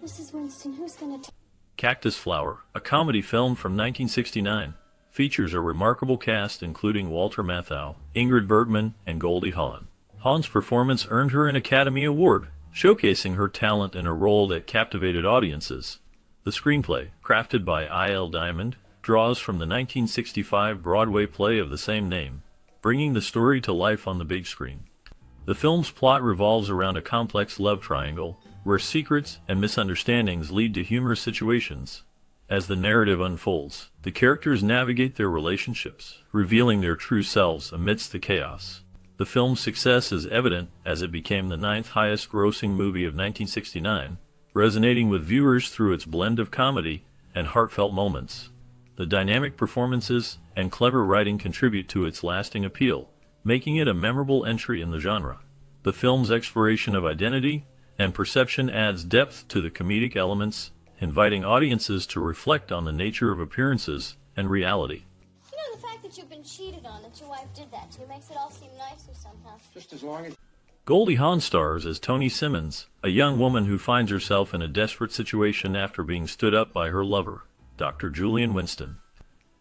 Mrs. Winston, who's gonna take... Cactus Flower, a comedy film from 1969, features a remarkable cast including Walter Matthau, Ingrid Bergman, and Goldie Hawn. Hawn's performance earned her an Academy Award, showcasing her talent in a role that captivated audiences. The screenplay, crafted by I.L. Diamond, draws from the 1965 Broadway play of the same name, bringing the story to life on the big screen. The film's plot revolves around a complex love triangle, where secrets and misunderstandings lead to humorous situations. As the narrative unfolds, the characters navigate their relationships, revealing their true selves amidst the chaos. The film's success is evident as it became the ninth highest-grossing movie of 1969, resonating with viewers through its blend of comedy and heartfelt moments. The dynamic performances and clever writing contribute to its lasting appeal, making it a memorable entry in the genre. The film's exploration of identity and perception adds depth to the comedic elements, inviting audiences to reflect on the nature of appearances and reality. You know, the fact that you've been cheated on, that your wife did that to you, makes it all seem nicer somehow. Just as long as... Goldie Hawn stars as Toni Simmons, a young woman who finds herself in a desperate situation after being stood up by her lover, Dr. Julian Winston.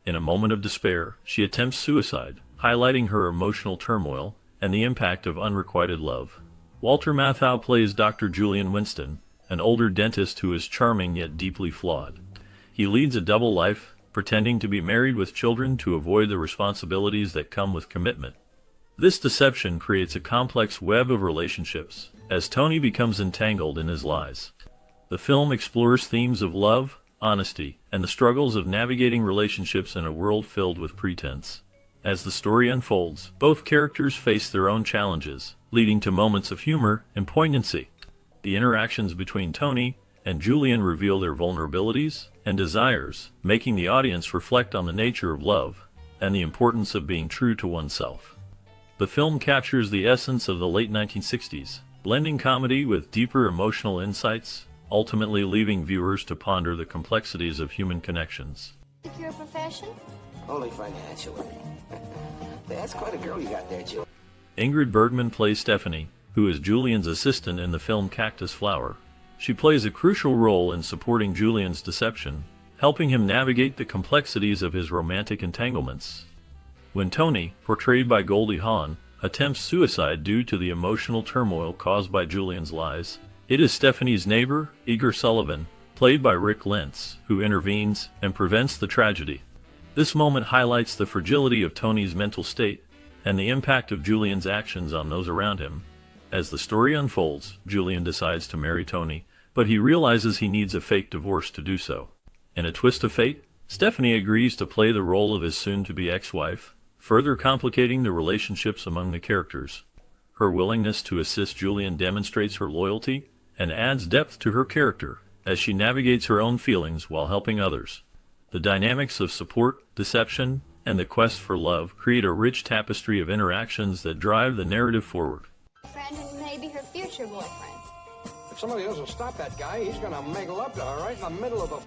In a moment of despair, she attempts suicide, highlighting her emotional turmoil and the impact of unrequited love. Walter Matthau plays Dr. Julian Winston, an older dentist who is charming yet deeply flawed. He leads a double life, pretending to be married with children to avoid the responsibilities that come with commitment. This deception creates a complex web of relationships, as Toni becomes entangled in his lies. The film explores themes of love, honesty, and the struggles of navigating relationships in a world filled with pretense. As the story unfolds, both characters face their own challenges, leading to moments of humor and poignancy. The interactions between Toni and Julian reveal their vulnerabilities and desires, making the audience reflect on the nature of love and the importance of being true to oneself. The film captures the essence of the late 1960s, blending comedy with deeper emotional insights, ultimately leaving viewers to ponder the complexities of human connections. Secure profession? Only financially. That's quite a girl you got there, Jill. Ingrid Bergman plays Stephanie, who is Julian's assistant in the film Cactus Flower. She plays a crucial role in supporting Julian's deception, helping him navigate the complexities of his romantic entanglements. When Toni, portrayed by Goldie Hawn, attempts suicide due to the emotional turmoil caused by Julian's lies, it is Stephanie's neighbor, Igor Sullivan, played by Rick Lentz, who intervenes and prevents the tragedy. This moment highlights the fragility of Toni's mental state and the impact of Julian's actions on those around him. As the story unfolds, Julian decides to marry Toni, but he realizes he needs a fake divorce to do so. In a twist of fate, Stephanie agrees to play the role of his soon-to-be ex-wife, further complicating the relationships among the characters. Her willingness to assist Julian demonstrates her loyalty and adds depth to her character as she navigates her own feelings while helping others. The dynamics of support, deception, and the quest for love create a rich tapestry of interactions that drive the narrative forward. Friend and maybe her future boyfriend. If somebody doesn't stop that guy, he's gonna mangle up to her right in the middle of the...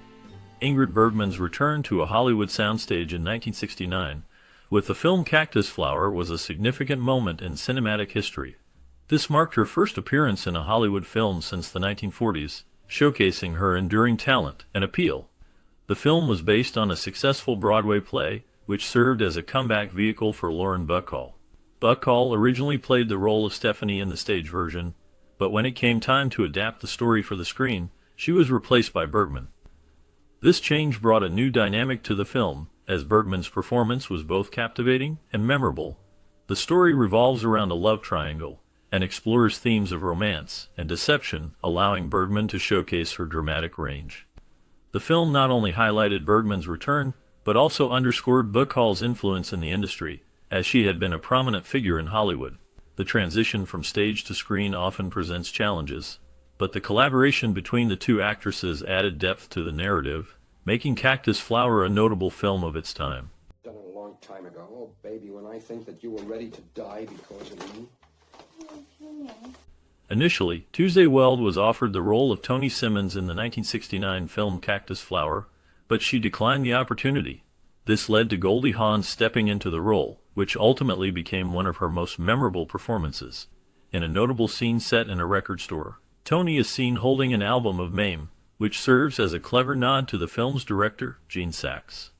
Ingrid Bergman's return to a Hollywood soundstage in 1969 with the film Cactus Flower was a significant moment in cinematic history. This marked her first appearance in a Hollywood film since the 1940s, showcasing her enduring talent and appeal. The film was based on a successful Broadway play, which served as a comeback vehicle for Lauren Bacall. Bacall originally played the role of Stephanie in the stage version, but when it came time to adapt the story for the screen, she was replaced by Bergman. This change brought a new dynamic to the film, as Bergman's performance was both captivating and memorable. The story revolves around a love triangle and explores themes of romance and deception, allowing Bergman to showcase her dramatic range. The film not only highlighted Bergman's return, but also underscored Bacall's influence in the industry, as she had been a prominent figure in Hollywood. The transition from stage to screen often presents challenges, but the collaboration between the two actresses added depth to the narrative, making Cactus Flower a notable film of its time. Done it a long time ago. Oh, baby, when I think that you were ready to die because of me. Initially, Tuesday Weld was offered the role of Toni Simmons in the 1969 film Cactus Flower, but she declined the opportunity. This led to Goldie Hawn stepping into the role, which ultimately became one of her most memorable performances. In a notable scene set in a record store, Toni is seen holding an album of MAME, which serves as a clever nod to the film's director, Gene Saks.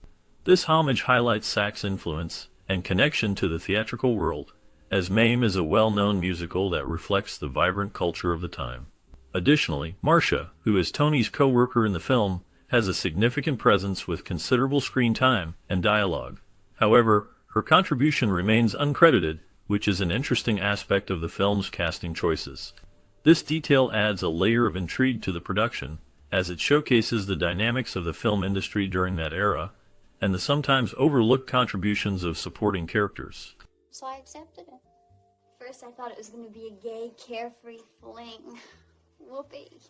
This homage highlights Saks' influence and connection to the theatrical world, as Mame is a well-known musical that reflects the vibrant culture of the time. Additionally, Marcia, who is Tony's co-worker in the film, has a significant presence with considerable screen time and dialogue. However, her contribution remains uncredited, which is an interesting aspect of the film's casting choices. This detail adds a layer of intrigue to the production, as it showcases the dynamics of the film industry during that era, and the sometimes overlooked contributions of supporting characters. So I accepted it. First I thought it was going to be a gay, carefree fling. Whoopee.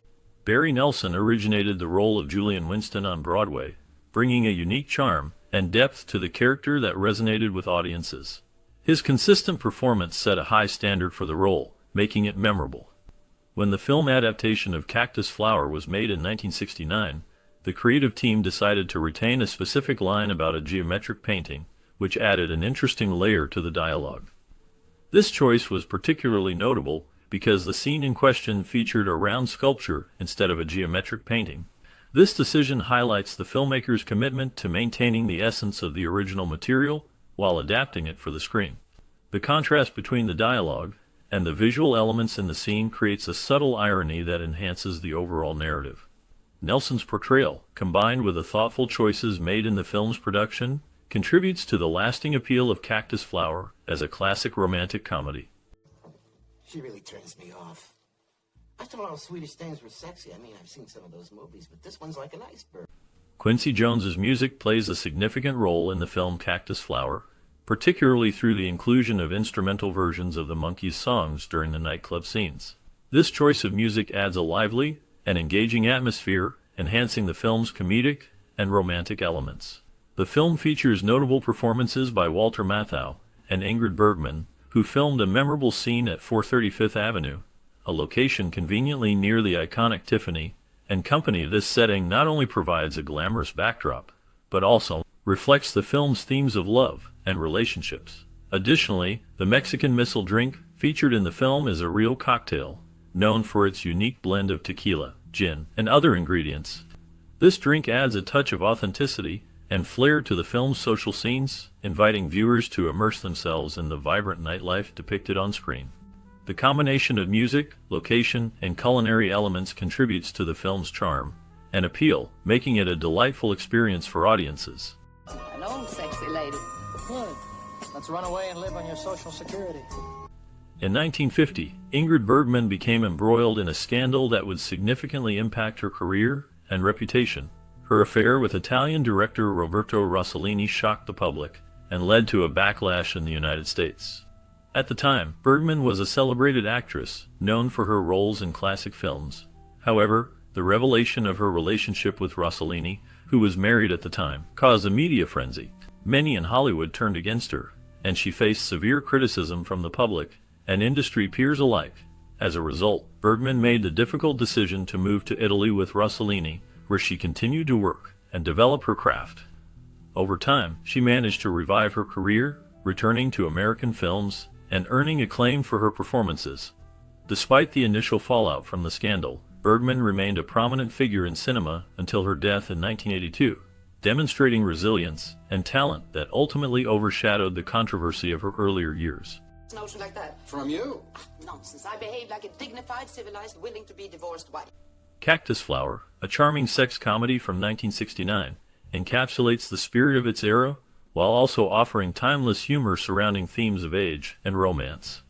Barry Nelson originated the role of Julian Winston on Broadway, bringing a unique charm and depth to the character that resonated with audiences. His consistent performance set a high standard for the role, making it memorable. When the film adaptation of Cactus Flower was made in 1969, the creative team decided to retain a specific line about a geometric painting, which added an interesting layer to the dialogue. This choice was particularly notable because the scene in question featured a round sculpture instead of a geometric painting. This decision highlights the filmmaker's commitment to maintaining the essence of the original material while adapting it for the screen. The contrast between the dialogue and the visual elements in the scene creates a subtle irony that enhances the overall narrative. Nelson's portrayal, combined with the thoughtful choices made in the film's production, contributes to the lasting appeal of Cactus Flower as a classic romantic comedy. She really turns me off. I thought all Swedish things were sexy. I mean, I've seen some of those movies, but this one's like an iceberg. Quincy Jones's music plays a significant role in the film Cactus Flower, particularly through the inclusion of instrumental versions of the Monkees' songs during the nightclub scenes. This choice of music adds a lively and engaging atmosphere, enhancing the film's comedic and romantic elements. The film features notable performances by Walter Matthau and Ingrid Bergman, who filmed a memorable scene at 430 Fifth Avenue, a location conveniently near the iconic Tiffany and Company. This setting not only provides a glamorous backdrop, but also reflects the film's themes of love and relationships. Additionally, the Mexican missile drink featured in the film is a real cocktail, known for its unique blend of tequila, gin, and other ingredients. This drink adds a touch of authenticity and flair to the film's social scenes, inviting viewers to immerse themselves in the vibrant nightlife depicted on screen. The combination of music, location, and culinary elements contributes to the film's charm and appeal, making it a delightful experience for audiences. Hello, sexy lady. Good. Let's run away and live on your Social Security. In 1950, Ingrid Bergman became embroiled in a scandal that would significantly impact her career and reputation. Her affair with Italian director Roberto Rossellini shocked the public and led to a backlash in the United States. At the time, Bergman was a celebrated actress, known for her roles in classic films. However, the revelation of her relationship with Rossellini, who was married at the time, caused a media frenzy. Many in Hollywood turned against her, and she faced severe criticism from the public and industry peers alike. As a result, Bergman made the difficult decision to move to Italy with Rossellini, where she continued to work and develop her craft. Over time, she managed to revive her career, returning to American films and earning acclaim for her performances. Despite the initial fallout from the scandal, Bergman remained a prominent figure in cinema until her death in 1982, demonstrating resilience and talent that ultimately overshadowed the controversy of her earlier years. Notion like that. From you? Nonsense. I behave like a dignified, civilized, willing to be divorced wife. Cactus Flower, a charming sex comedy from 1969, encapsulates the spirit of its era while also offering timeless humor surrounding themes of age and romance.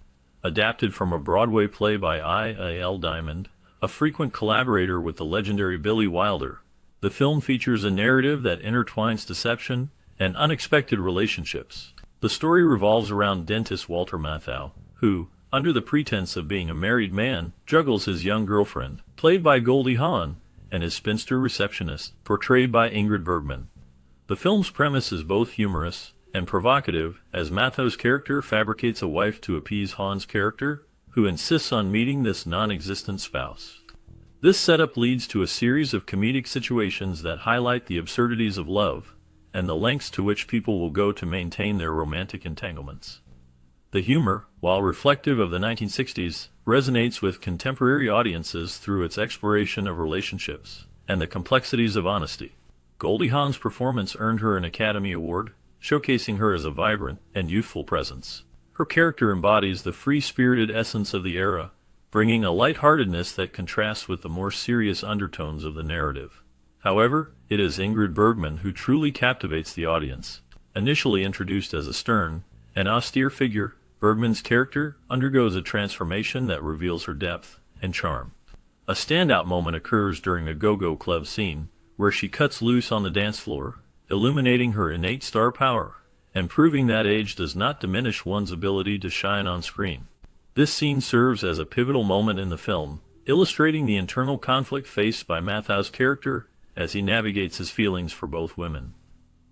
Adapted from a Broadway play by I.A.L. Diamond, a frequent collaborator with the legendary Billy Wilder, the film features a narrative that intertwines deception and unexpected relationships. The story revolves around dentist Walter Matthau, who, under the pretense of being a married man, juggles his young girlfriend, played by Goldie Hawn, and his spinster receptionist, portrayed by Ingrid Bergman. The film's premise is both humorous and provocative, as Matthau's character fabricates a wife to appease Hawn's character, who insists on meeting this non-existent spouse. This setup leads to a series of comedic situations that highlight the absurdities of love and the lengths to which people will go to maintain their romantic entanglements. The humor, while reflective of the 1960s, resonates with contemporary audiences through its exploration of relationships and the complexities of honesty. Goldie Hawn's performance earned her an Academy Award, showcasing her as a vibrant and youthful presence. Her character embodies the free-spirited essence of the era, bringing a lightheartedness that contrasts with the more serious undertones of the narrative. However, it is Ingrid Bergman who truly captivates the audience. Initially introduced as a stern and austere figure, Bergman's character undergoes a transformation that reveals her depth and charm. A standout moment occurs during a go-go club scene, where she cuts loose on the dance floor, illuminating her innate star power, and proving that age does not diminish one's ability to shine on screen. This scene serves as a pivotal moment in the film, illustrating the internal conflict faced by Mathau's character as he navigates his feelings for both women.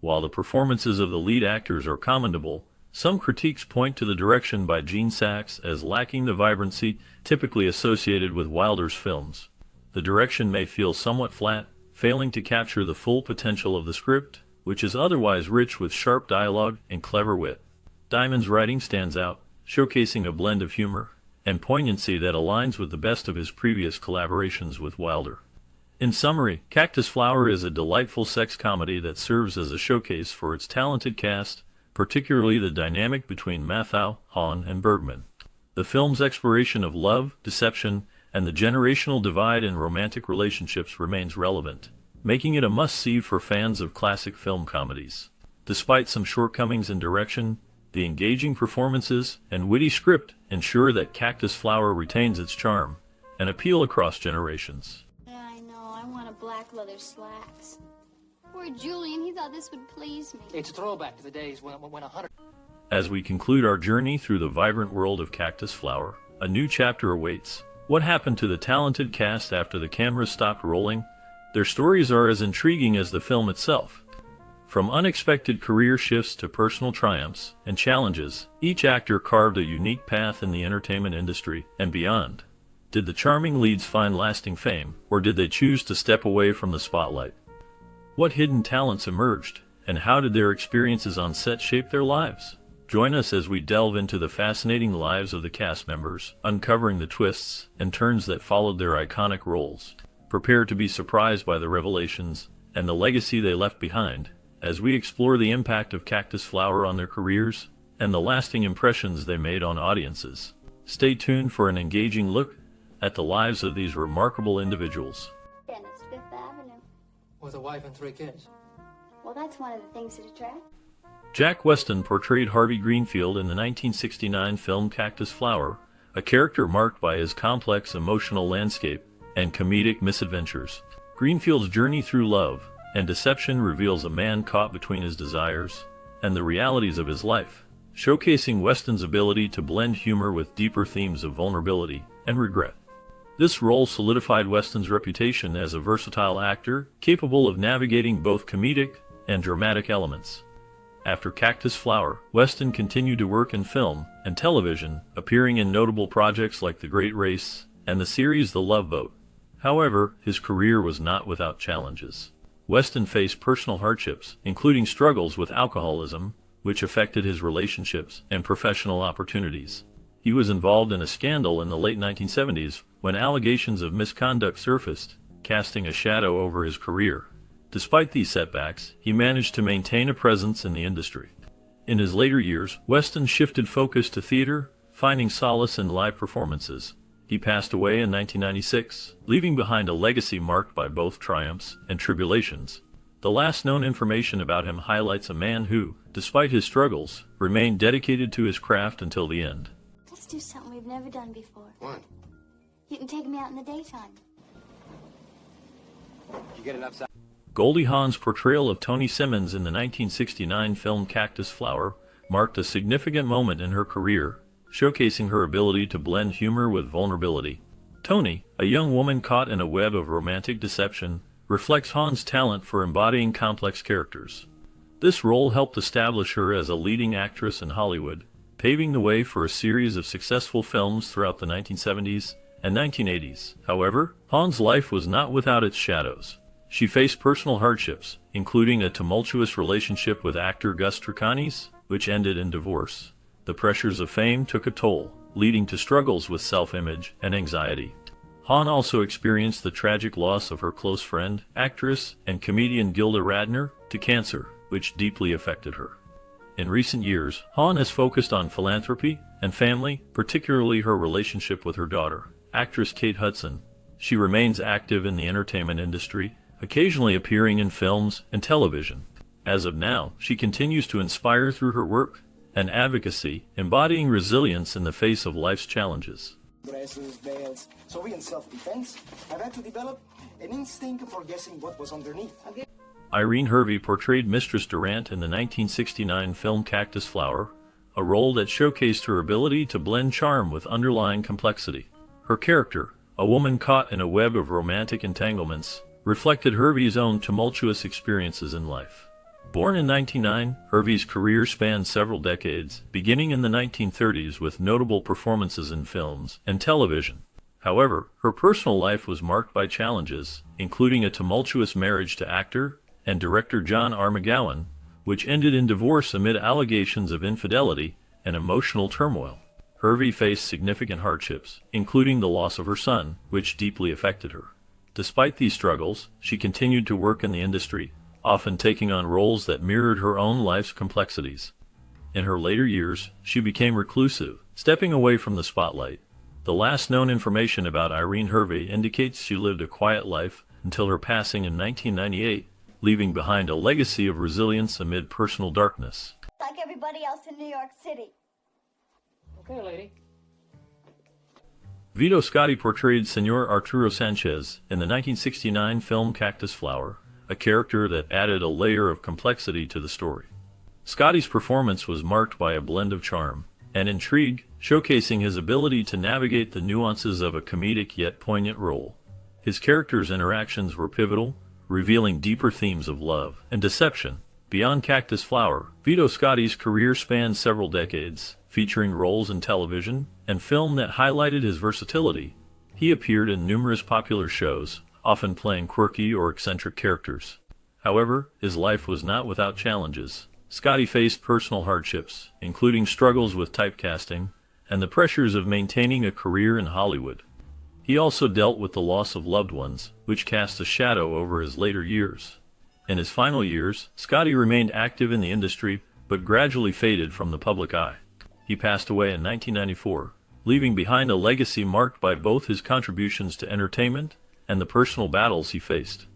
While the performances of the lead actors are commendable, some critiques point to the direction by Gene Saks as lacking the vibrancy typically associated with Wilder's films. The direction may feel somewhat flat, failing to capture the full potential of the script, which is otherwise rich with sharp dialogue and clever wit. Diamond's writing stands out, showcasing a blend of humor and poignancy that aligns with the best of his previous collaborations with Wilder. In summary, Cactus Flower is a delightful sex comedy that serves as a showcase for its talented cast, particularly the dynamic between Mathau, Hahn, and Bergman. The film's exploration of love, deception, and the generational divide in romantic relationships remains relevant, making it a must-see for fans of classic film comedies. Despite some shortcomings in direction, the engaging performances and witty script ensure that Cactus Flower retains its charm and appeal across generations. Yeah, I know. I want black leather slacks. Poor Julian, he thought this would please me. It's a throwback to the days when 100. As we conclude our journey through the vibrant world of Cactus Flower, a new chapter awaits. What happened to the talented cast after the cameras stopped rolling? Their stories are as intriguing as the film itself. From unexpected career shifts to personal triumphs and challenges, each actor carved a unique path in the entertainment industry and beyond. Did the charming leads find lasting fame, or did they choose to step away from the spotlight? What hidden talents emerged, and how did their experiences on set shape their lives? Join us as we delve into the fascinating lives of the cast members, uncovering the twists and turns that followed their iconic roles. Prepare to be surprised by the revelations and the legacy they left behind, as we explore the impact of Cactus Flower on their careers and the lasting impressions they made on audiences. Stay tuned for an engaging look at the lives of these remarkable individuals. Dennis, Fifth Avenue. With a wife and 3 kids. Well, that's one of the things that attract. Jack Weston portrayed Harvey Greenfield in the 1969 film Cactus Flower, a character marked by his complex emotional landscape and comedic misadventures. Greenfield's journey through love and deception reveals a man caught between his desires and the realities of his life, showcasing Weston's ability to blend humor with deeper themes of vulnerability and regret. This role solidified Weston's reputation as a versatile actor capable of navigating both comedic and dramatic elements. After Cactus Flower, Weston continued to work in film and television, appearing in notable projects like The Great Race and the series The Love Boat. However, his career was not without challenges. Weston faced personal hardships, including struggles with alcoholism, which affected his relationships and professional opportunities. He was involved in a scandal in the late 1970s when allegations of misconduct surfaced, casting a shadow over his career. Despite these setbacks, he managed to maintain a presence in the industry. In his later years, Weston shifted focus to theater, finding solace in live performances. He passed away in 1996, leaving behind a legacy marked by both triumphs and tribulations. The last known information about him highlights a man who, despite his struggles, remained dedicated to his craft until the end. Let's do something we've never done before. What? You can take me out in the daytime. You get it upside. Goldie Hawn's portrayal of Toni Simmons in the 1969 film Cactus Flower marked a significant moment in her career, showcasing her ability to blend humor with vulnerability. Toni, a young woman caught in a web of romantic deception, reflects Hawn's talent for embodying complex characters. This role helped establish her as a leading actress in Hollywood, paving the way for a series of successful films throughout the 1970s and 1980s. However, Hawn's life was not without its shadows. She faced personal hardships, including a tumultuous relationship with actor Gus Tricanis, which ended in divorce. The pressures of fame took a toll, leading to struggles with self-image and anxiety. Han also experienced the tragic loss of her close friend, actress, and comedian Gilda Radner, to cancer, which deeply affected her. In recent years, Han has focused on philanthropy and family, particularly her relationship with her daughter, actress Kate Hudson. She remains active in the entertainment industry, occasionally appearing in films and television. As of now, she continues to inspire through her work and advocacy, embodying resilience in the face of life's challenges. Dresses, veils. So in self-defense, I've had to develop an instinct for guessing what was underneath. Irene Hervey portrayed Mistress Durant in the 1969 film Cactus Flower, a role that showcased her ability to blend charm with underlying complexity. Her character, a woman caught in a web of romantic entanglements, reflected Hervey's own tumultuous experiences in life. Born in 1909, Hervey's career spanned several decades, beginning in the 1930s with notable performances in films and television. However, her personal life was marked by challenges, including a tumultuous marriage to actor and director John R. McGowan, which ended in divorce amid allegations of infidelity and emotional turmoil. Hervey faced significant hardships, including the loss of her son, which deeply affected her. Despite these struggles, she continued to work in the industry, often taking on roles that mirrored her own life's complexities. In her later years, she became reclusive, stepping away from the spotlight. The last known information about Irene Hervey indicates she lived a quiet life until her passing in 1998, leaving behind a legacy of resilience amid personal darkness. Like everybody else in New York City. Okay, lady. Vito Scotti portrayed Senor Arturo Sanchez in the 1969 film Cactus Flower, a character that added a layer of complexity to the story. Scotti's performance was marked by a blend of charm and intrigue, showcasing his ability to navigate the nuances of a comedic yet poignant role. His character's interactions were pivotal, revealing deeper themes of love and deception. Beyond Cactus Flower, Vito Scotti's career spanned several decades, featuring roles in television and film that highlighted his versatility. He appeared in numerous popular shows, often playing quirky or eccentric characters. However, his life was not without challenges. Scotti faced personal hardships, including struggles with typecasting and the pressures of maintaining a career in Hollywood. He also dealt with the loss of loved ones, which cast a shadow over his later years. In his final years, Scotti remained active in the industry, but gradually faded from the public eye. He passed away in 1994, leaving behind a legacy marked by both his contributions to entertainment and the personal battles he faced.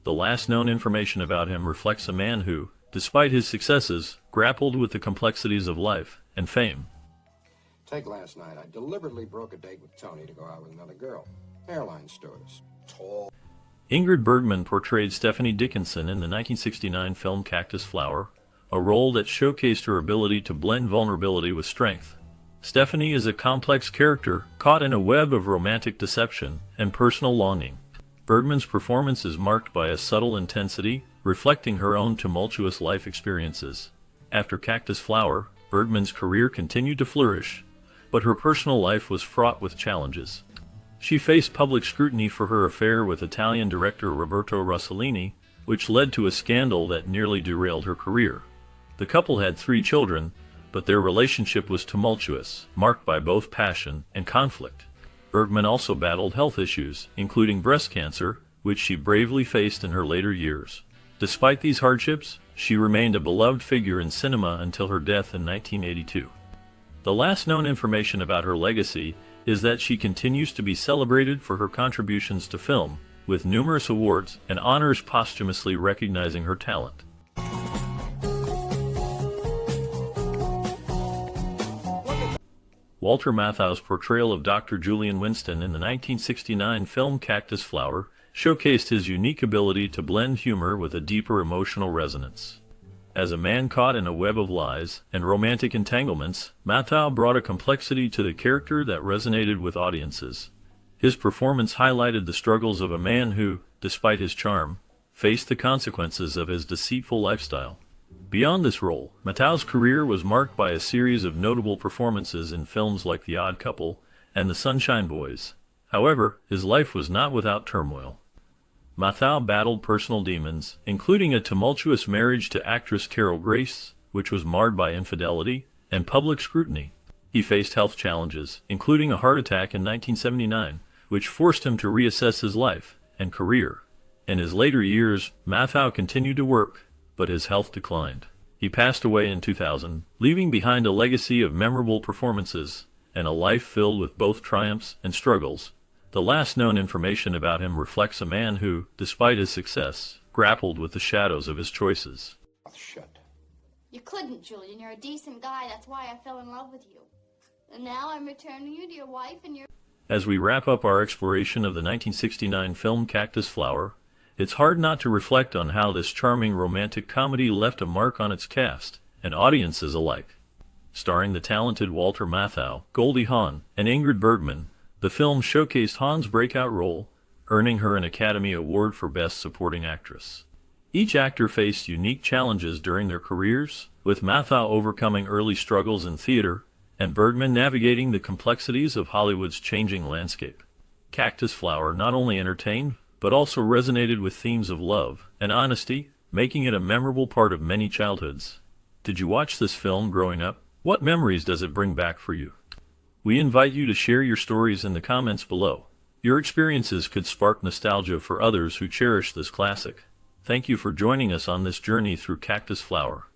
The last known information about him reflects a man who, despite his successes, grappled with the complexities of life and fame. Take last night. I deliberately broke a date with Tony to go out with another girl. Airline stewardess. Tall. Ingrid Bergman portrayed Stephanie Dickinson in the 1969 film Cactus Flower, a role that showcased her ability to blend vulnerability with strength. Stephanie is a complex character caught in a web of romantic deception and personal longing. Bergman's performance is marked by a subtle intensity, reflecting her own tumultuous life experiences. After Cactus Flower, Bergman's career continued to flourish, but her personal life was fraught with challenges. She faced public scrutiny for her affair with Italian director Roberto Rossellini, which led to a scandal that nearly derailed her career. The couple had 3 children, but their relationship was tumultuous, marked by both passion and conflict. Bergman also battled health issues, including breast cancer, which she bravely faced in her later years. Despite these hardships, she remained a beloved figure in cinema until her death in 1982. The last known information about her legacy is that she continues to be celebrated for her contributions to film, with numerous awards and honors posthumously recognizing her talent. Walter Matthau's portrayal of Dr. Julian Winston in the 1969 film Cactus Flower showcased his unique ability to blend humor with a deeper emotional resonance. As a man caught in a web of lies and romantic entanglements, Matthau brought a complexity to the character that resonated with audiences. His performance highlighted the struggles of a man who, despite his charm, faced the consequences of his deceitful lifestyle. Beyond this role, Matthau's career was marked by a series of notable performances in films like The Odd Couple and The Sunshine Boys. However, his life was not without turmoil. Matthau battled personal demons, including a tumultuous marriage to actress Carol Grace, which was marred by infidelity and public scrutiny. He faced health challenges, including a heart attack in 1979, which forced him to reassess his life and career. In his later years, Matthau continued to work, but his health declined. He passed away in 2000, leaving behind a legacy of memorable performances and a life filled with both triumphs and struggles. The last known information about him reflects a man who, despite his success, grappled with the shadows of his choices. Shut. You couldn't, Julian. You're a decent guy. That's why I fell in love with you. And now I'm returning you to your wife and your... As we wrap up our exploration of the 1969 film Cactus Flower, it's hard not to reflect on how this charming romantic comedy left a mark on its cast and audiences alike. Starring the talented Walter Matthau, Goldie Hawn, and Ingrid Bergman, the film showcased Hawn's breakout role, earning her an Academy Award for Best Supporting Actress. Each actor faced unique challenges during their careers, with Matthau overcoming early struggles in theater and Bergman navigating the complexities of Hollywood's changing landscape. Cactus Flower not only entertained, but also resonated with themes of love and honesty, making it a memorable part of many childhoods. Did you watch this film growing up? What memories does it bring back for you? We invite you to share your stories in the comments below. Your experiences could spark nostalgia for others who cherish this classic. Thank you for joining us on this journey through Cactus Flower.